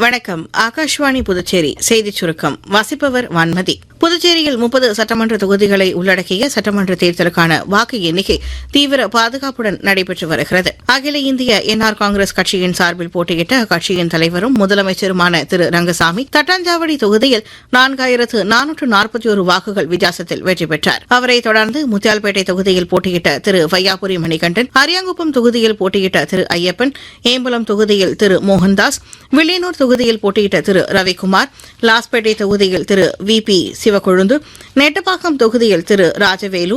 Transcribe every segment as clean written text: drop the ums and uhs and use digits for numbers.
வணக்கம். ஆகாஷ்வாணி புதுச்சேரி செய்திச் சுருக்கம் வாசிப்பவர் வான்மதி. புதுச்சேரியில் 30 சட்டமன்ற தொகுதிகளை உள்ளடக்கிய சட்டமன்ற தேர்தலுக்கான வாக்கு எண்ணிக்கை தீவிர பாதுகாப்புடன் நடைபெற்று வருகிறது. அகில இந்திய என்ஆர் காங்கிரஸ் கட்சியின் சார்பில் போட்டியிட்ட அக்கட்சியின் தலைவரும் முதலமைச்சருமான திரு ரங்கசாமி தட்டாஞ்சாவடி தொகுதியில் 4441 வாக்குகள் வித்தியாசத்தில் வெற்றி பெற்றார். அவரைத் தொடர்ந்து முத்தியால்பேட்டை தொகுதியில் போட்டியிட்ட திரு வையாபுரி மணிகண்டன், அரியாங்குப்பம் தொகுதியில் போட்டியிட்ட திரு ஐயப்பன், ஏம்பலம் தொகுதியில் திரு மோகன்தாஸ், வில்லியனூர் தொகுதியில் போட்டியிட்ட திரு ரவிக்குமார், லாஸ்பேட்டை தொகுதியில் திரு வி பி சிவக்கொழுந்து, நெட்டப்பாக்கம் தொகுதியில் திரு ராஜவேலு,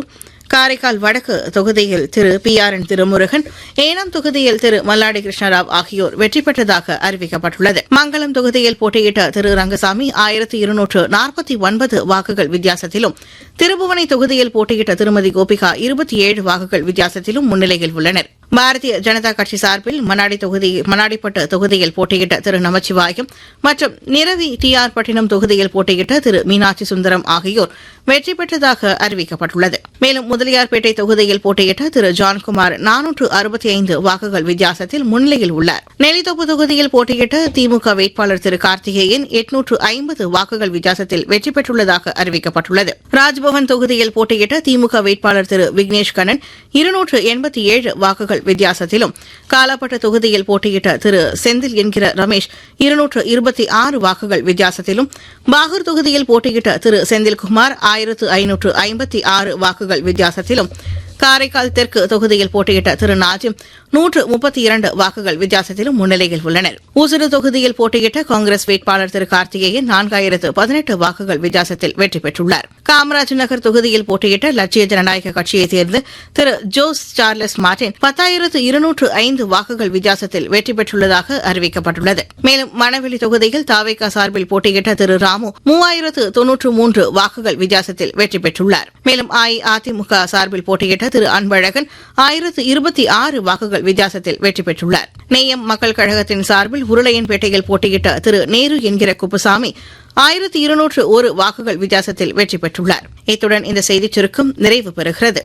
காரைக்கால் வடக்கு தொகுதியில் Thiru P R N Thirumurugan, Yanam தொகுதியில் திரு மல்லாடி கிருஷ்ணராவ் ஆகியோர் வெற்றி பெற்றதாக அறிவிக்கப்பட்டுள்ளது. மங்கலம் தொகுதியில் போட்டியிட்ட திரு ரங்கசாமி 1249 வாக்குகள் வித்தியாசத்திலும், திருபுவனை தொகுதியில் போட்டியிட்ட திருமதி கோபிகா 27 வாக்குகள் வித்தியாசத்திலும் முன்னிலையில் உள்ளனர். பாரதிய ஜனதா கட்சி சார்பில் மண்ணாடிப்பட்டு தொகுதியில் போட்டியிட்ட திரு நமச்சிவாயம் மற்றும் நிரவி டி ஆர் பட்டினம் தொகுதியில் போட்டியிட்ட திரு மீனாட்சி சுந்தரம் ஆகியோர் வெற்றி பெற்றதாக அறிவிக்கப்பட்டுள்ளது. மேலும் முதலியார்பேட்டை தொகுதியில் போட்டியிட்ட திரு ஜான்குமார் 465 வாக்குகள் வித்தியாசத்தில் முன்னிலையில் உள்ளார். நெல்லித்தோப்பு தொகுதியில் போட்டியிட்ட திமுக வேட்பாளர் திரு கார்த்திகேயன் 850 வாக்குகள் வித்தியாசத்தில் வெற்றி பெற்றுள்ளதாக அறிவிக்கப்பட்டுள்ளது. ராஜ்பவன் தொகுதியில் போட்டியிட்ட திமுக வேட்பாளர் திரு விக்னேஷ் கண்ணன் 287 வாக்குகள் வித்தியாசத்திலும், காலாப்பட்டு தொகுதியில் போட்டியிட்ட திரு செந்தில் என்கிற ரமேஷ் 226 வாக்குகள் வித்தியாசத்திலும், பாகூர் தொகுதியில் போட்டியிட்ட திரு செந்தில்குமார் 1556 வாக்குகள் வித்தியாசத்திலும், காரைக்கால் தெற்கு தொகுதியில் போட்டியிட்ட திரு நாஜிம் 132 வாக்குகள் வித்தியாசத்திலும் முன்னிலையில் உள்ளனர். ஊசுடு தொகுதியில் போட்டியிட்ட காங்கிரஸ் வேட்பாளர் திரு கார்த்திகேயன் 4018 வாக்குகள் வித்தியாசத்தில் வெற்றி பெற்றுள்ளார். காமராஜ் நகர் தொகுதியில் போட்டியிட்ட லட்சிய ஜனநாயக கட்சியைச் சேர்ந்த திரு ஜோஸ் சார்லஸ் மார்டின் 10,205 வாக்குகள் வித்தியாசத்தில் வெற்றி பெற்றுள்ளதாக அறிவிக்கப்பட்டுள்ளது. மேலும் மணவெளி தொகுதியில் தாவேகா சார்பில் போட்டியிட்ட திரு ராமு 3093 வாக்குகள் வித்தியாசத்தில் வெற்றி பெற்றுள்ளார். மேலும் அஇஅதிமுக சார்பில் போட்டியிட்ட திரு அன்பழகன் 1026 வாக்குகள் வித்தியாசத்தில் வெற்றி பெற்றுள்ளார். நேயம் மக்கள் கழகத்தின் சார்பில் உருளையன்பேட்டையில் போட்டியிட்ட திரு நேரு என்கிற குப்புசாமி 1201 வாக்குகள் வித்தியாசத்தில் வெற்றி பெற்றுள்ளார். இத்துடன் இந்த செய்திச் சுருக்கம் நிறைவு பெறுகிறது.